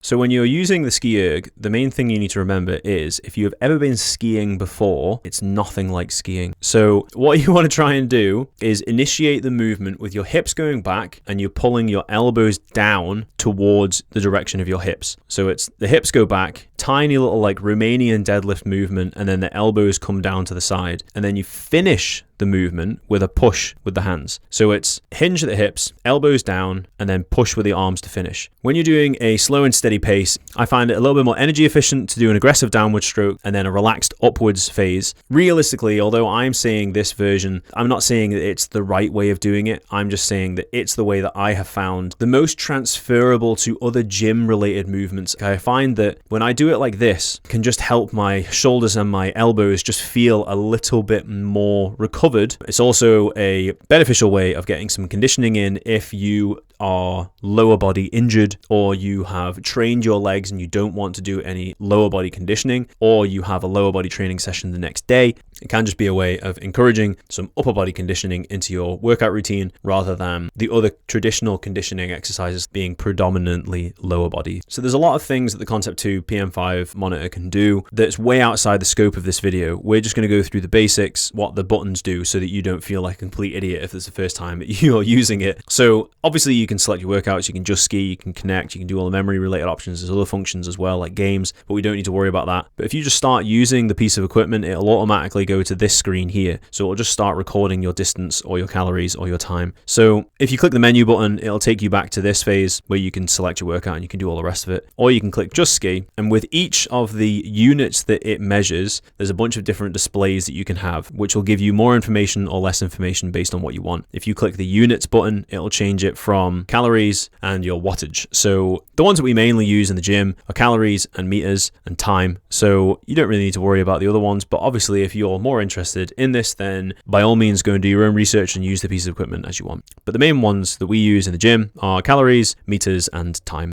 So when you're using the Ski Erg, the main thing you need to remember is if you have ever been skiing before, it's nothing like skiing. So what you want to try and do is initiate the movement with your hips going back and you're pulling your elbows down towards the direction of your hips. So it's the hips go back, tiny little like Romanian deadlift movement, and then the elbows come down to the side. And then you finish the movement with a push with the hands. So it's hinge at the hips, elbows down, and then push with the arms to finish. When you're doing a slow and steady pace, I find it a little bit more energy efficient to do an aggressive downward stroke and then a relaxed upwards phase. Realistically, although I'm saying this version, I'm not saying that it's the right way of doing it. I'm just saying that it's the way that I have found the most transferable to other gym related movements. I find that when I do it like this, it can just help my shoulders and my elbows just feel a little bit more recovered. It's also a beneficial way of getting some conditioning in if you are lower body injured, or you have trained your legs and you don't want to do any lower body conditioning, or you have a lower body training session the next day. It can just be a way of encouraging some upper body conditioning into your workout routine rather than the other traditional conditioning exercises being predominantly lower body. So there's a lot of things that the Concept 2 PM5 monitor can do that's way outside the scope of this video. We're just going to go through the basics, what the buttons do, so that you don't feel like a complete idiot if it's the first time that you're using it. So obviously you can select your workouts, you can just ski, you can connect, you can do all the memory related options. There's other functions as well, like games, but we don't need to worry about that. But if you just start using the piece of equipment, it'll automatically go to this screen here. So it'll just start recording your distance or your calories or your time. So if you click the menu button, it'll take you back to this phase where you can select your workout and you can do all the rest of it. Or you can click just ski, and with each of the units that it measures, there's a bunch of different displays that you can have, which will give you more information or less information based on what you want. If you click the units button, it'll change it from calories and your wattage. So the ones that we mainly use in the gym are calories and meters and time. So you don't really need to worry about the other ones, but obviously if you're more interested in this, then by all means go and do your own research and use the piece of equipment as you want. But the main ones that we use in the gym are calories, meters, and time.